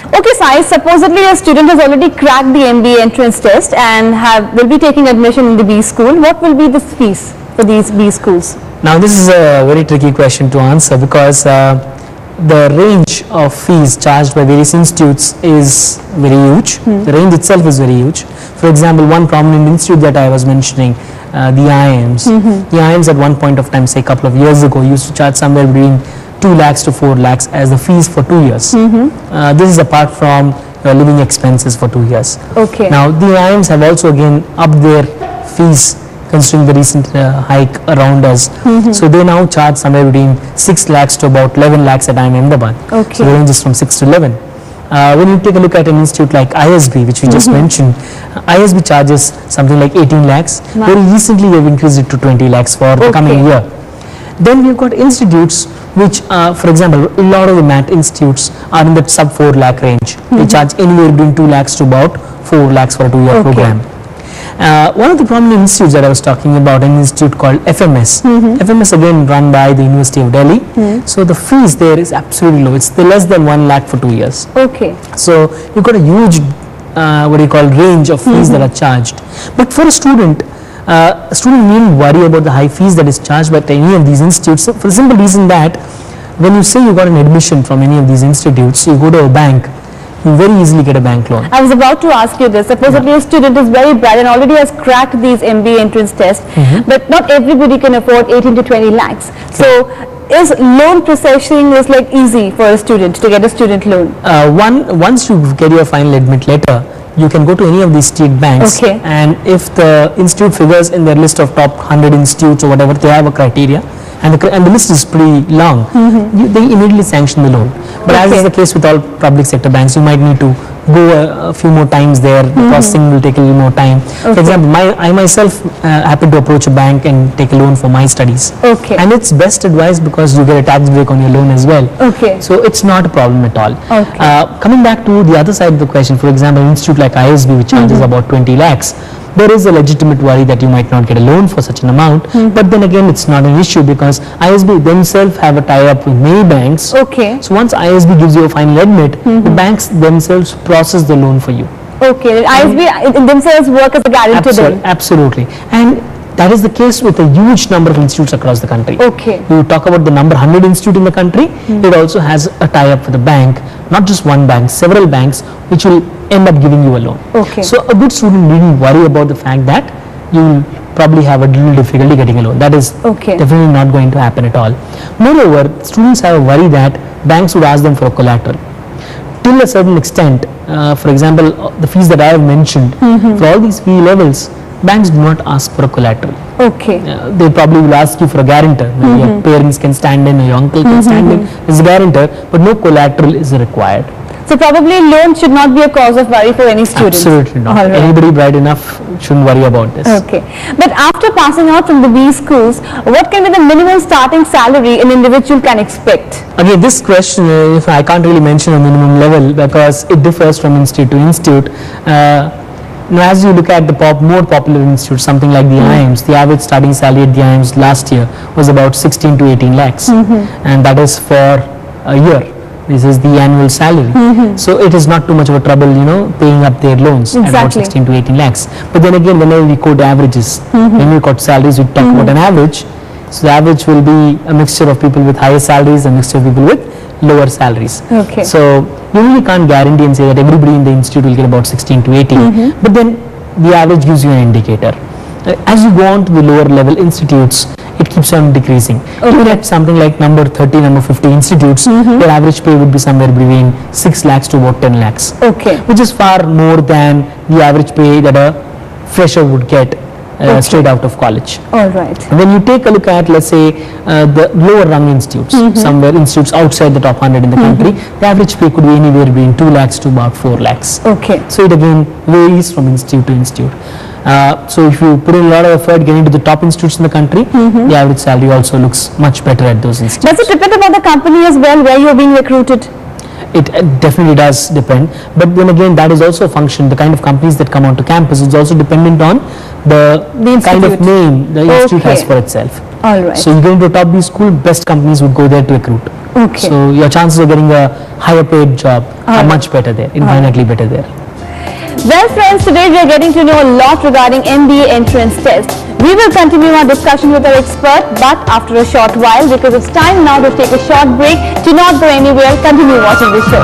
Okay, Sai, supposedly a student has already cracked the MBA entrance test and will be taking admission in the B school. What will be the fees for these B schools? Now this is a very tricky question to answer because the range of fees charged by various institutes is very huge. The range itself is very huge. For example, one prominent institute that I was mentioning, the IIMs. The IIMs at one point of time, say a couple of years ago, used to charge somewhere between 2 lakhs to 4 lakhs as the fees for 2 years. This is apart from your living expenses for 2 years. Okay. Now the IIMs have also again upped their fees considering the recent hike around us. So they now charge somewhere between 6 lakhs to about 11 lakhs at IIM Ahmedabad. Okay. So the range is from 6 to 11. When you take a look at an institute like ISB, which we just mentioned, ISB charges something like 18 lakhs. Wow. Very recently they've increased it to 20 lakhs for the coming year. Then we've got institutes which, for example, a lot of the MAT institutes are in the sub 4 lakh range. They charge anywhere between 2 lakhs to about 4 lakhs for a 2-year program. One of the prominent institutes that I was talking about, an institute called FMS. FMS again run by the University of Delhi. So the fees there is absolutely low. It's less than 1 lakh for 2 years. Okay. So you've got a huge, range of fees that are charged. But for a student needn't worry about the high fees that is charged by any of these institutes for the simple reason that when you say you got an admission from any of these institutes, you go to a bank, you very easily get a bank loan. I was about to ask you this. Supposedly a student is very bright and already has cracked these MBA entrance tests, but not everybody can afford 18 to 20 lakhs. So is loan processing is like easy for a student to get a student loan? Once you get your final admit letter, you can go to any of these state banks, and if the institute figures in their list of top 100 institutes or whatever, they have a criteria, and the list is pretty long, they immediately sanction the loan. But as is the case with all public sector banks, you might need to go a few more times there. The processing will take a little more time. For example, I myself happen to approach a bank and take a loan for my studies. And it's best advised because you get a tax break on your loan as well. So it's not a problem at all. Coming back to the other side of the question, for example, an institute like ISB, which charges about 20 lakhs, there is a legitimate worry that you might not get a loan for such an amount, but then again it's not an issue because ISB themselves have a tie-up with many banks. So once ISB gives you a final admit, the banks themselves process the loan for you. ISB themselves work as a guarantor then? Absolutely. And that is the case with a huge number of institutes across the country. You talk about the number 100 institute in the country, it also has a tie-up with the bank, not just one bank, several banks, which will end up giving you a loan. So a good student needn't worry about the fact that you will probably have a little difficulty getting a loan. That is definitely not going to happen at all. Moreover, students have a worry that banks would ask them for a collateral. Till a certain extent, for example, the fees that I have mentioned, for all these fee levels, banks do not ask for a collateral. They probably will ask you for a guarantor. Maybe your parents can stand in or your uncle can stand in as a guarantor, but no collateral is required. So probably loan should not be a cause of worry for any student. Absolutely not. Anybody bright enough shouldn't worry about this. But after passing out from the B schools, what can be the minimum starting salary an individual can expect? Again, this question, I can't really mention a minimum level because it differs from institute to institute. Now, as you look at the more popular institutes, something like the IIMs, the average starting salary at the IIMs last year was about 16 to 18 lakhs, and that is for a year. This is the annual salary. So it is not too much of a trouble, paying up their loans at about 16 to 18 lakhs. But then again, whenever we quote averages, when we quote salaries, we talk about an average. So the average will be a mixture of people with higher salaries and a mixture of people with lower salaries. So you really can't guarantee and say that everybody in the institute will get about 16 to 18. But then the average gives you an indicator. As you go on to the lower level institutes, it keeps on decreasing. Even at something like number 30, number 50 institutes, their average pay would be somewhere between 6 lakhs to about 10 lakhs. Which is far more than the average pay that a fresher would get straight out of college. When you take a look at, let's say, the lower rung institutes, somewhere institutes outside the top 100 in the country, the average pay could be anywhere between 2 lakhs to about 4 lakhs. So it again varies from institute to institute. So if you put in a lot of effort getting to the top institutes in the country, the average salary also looks much better at those institutes. Does it depend about the company as well, where you are being recruited? It definitely does depend, but then again that is also a function. The kind of companies that come onto campus is also dependent on the kind of name the institute has for itself. So you get into a top B school, best companies would go there to recruit. Okay. So your chances of getting a higher paid job are much better there, infinitely better there. Well friends, today we are getting to know a lot regarding MBA entrance test. We will continue our discussion with our expert, but after a short while, because it's time now to take a short break. Do not go anywhere, continue watching the show.